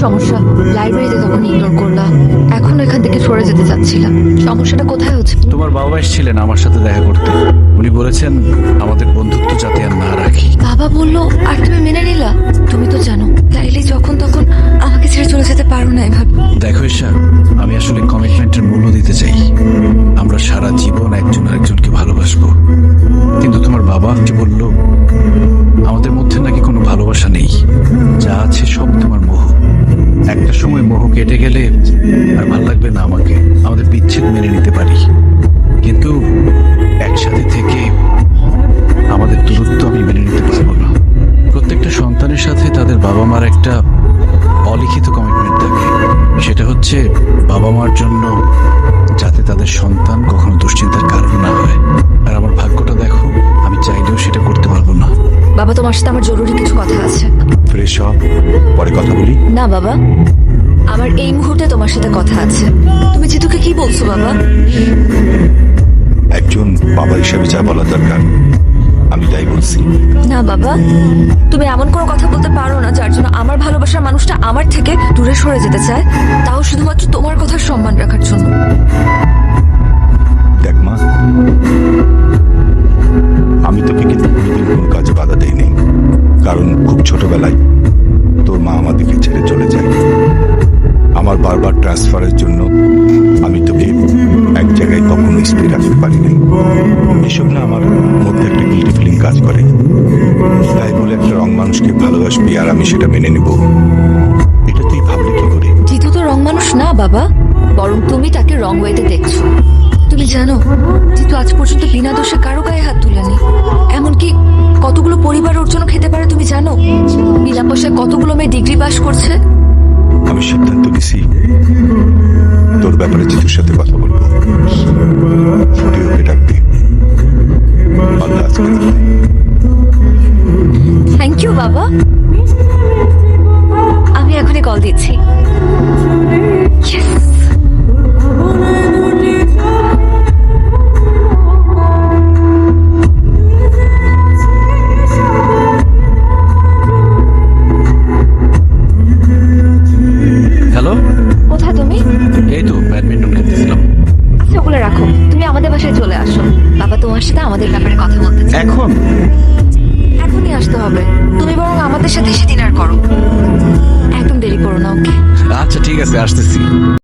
সমস্যা? লাইব্রেরিতে তখন ইগনোর করলাম, এখন এখান থেকে সরে যেতে চাচ্ছিলাম। সমস্যাটা কোথায় হচ্ছে? তোমার বাবা এসেছিলেন আমার সাথে দেখা করতে। উনি বলেছেন আমাদের বন্ধুত্ব যাতে আর না রাখি। বাবা বললো আর তুমি মেনে নিলা? তুমি তো জানো চাইলে যখন তখন আমাকে ছেড়ে চলে যেতে পারো না এভাবে। দেখো ঈশা, আমি আসলে কমিটমেন্টের মূল্য দিতে চাই। আমরা সারা জীবন একজন আরেকজনকে ভালোবাসবো, কিন্তু তোমার বাবা যে বলল আমাদের মধ্যে নাকি কোনো ভালোবাসা নেই, যা আছে সব তোমার মোহ। একটা সময় মোহ কেটে গেলে আর ভালো লাগবে না আমাকে। আমাদের বিচ্ছেদ মেনে নিতে পারি, কিন্তু একসাথে থেকে আমাদের দূরত্ব আমি মেনে নিতে পারবো না। প্রত্যেকটা সন্তানের সাথে তাদের বাবা মার একটা অলিখিত কমিটমেন্ট থাকে, সেটা হচ্ছে বাবা মার জন্য যাতে তাদের সন্তান কখনো দুশ্চিন্তার কারণ না হয়। আর আমার ভাগ্যটা দেখো, আমি চাইলেও সেটা করতে পারবো না। বাবা, তোমার সাথে আমার জরুরি কিছু কথা আছে। ফ্রেশ হও, পরে কথা বলি। না বাবা, আমার এই মুহূর্তে তোমার সাথে কথা আছে। তুমি জিতুকে কি বলছো বাবা? একজন বাবা হিসেবে যা বলা দরকার আমি তাই বলছি। না বাবা, তুমি এমন কোনো কথা বলতে পারো না যার জন্য আমার ভালোবাসার মানুষটা আমার থেকে দূরে সরে যেতে চায়, তাও শুধুমাত্র তোমার কথার সম্মান রাখার জন্য। দেখ মা, আমি তোকে কিন্তু কোনোদিন কোনো কাজে বাধা দেইনি, কারণ খুব ছোটবেলায় তোর মা আমাদেরকে ছেড়ে চলে যায়। আমার বারবার ট্রান্সফারের জন্য আমি তোকে এক জায়গায় কখনো স্থির রাখতে পারিনি। এসব না আমার মধ্যে একটা গিল্টি ফিলিং কাজ করে। তাই বলে একটা রং মানুষকে ভালোবাসবি আর আমি সেটা মেনে নেব, এটা তুই ভাবলে কি করে? জিতু তো রং মানুষ না বাবা, বরং তুমি তাকে রং ওয়েতে দেখছো। তুমি জানো জিতু আজ পর্যন্ত বিনা দোষে কারো গায়ে হাত তুলেনি। এমনকি কতগুলো পরিবার ওর জন্য খেতে পারে তুমি জানো? বিনা পয়সায় কতগুলো মেয়ে ডিগ্রি পাস করছে। আমি সিদ্ধান্ত নিছি তোর ব্যাপারে জিতুর সাথে কথা বলবো। তুই ওকে ডাকবি। আল্লাহ আজকে থ্যাংক ইউ বাবা, আমি এখনই কল দিচ্ছি। Yes! হ্যালো, কোথায় তুমি? এই তো ব্যাডমিন্টন খেলতেছিলাম। আচ্ছা ওগুলো রাখো, তুমি আমাদের বাসায় চলে আসো। বাবা তোমার সাথে আমাদের ব্যাপারে কথা বলতে চায়। এখন এখনই আসতে হবে। তুমি বরং আমাদের সাথে এসে ডিনার করো, একদম দেরি করো না, ওকে? আচ্ছা ঠিক আছে, আসতেছি।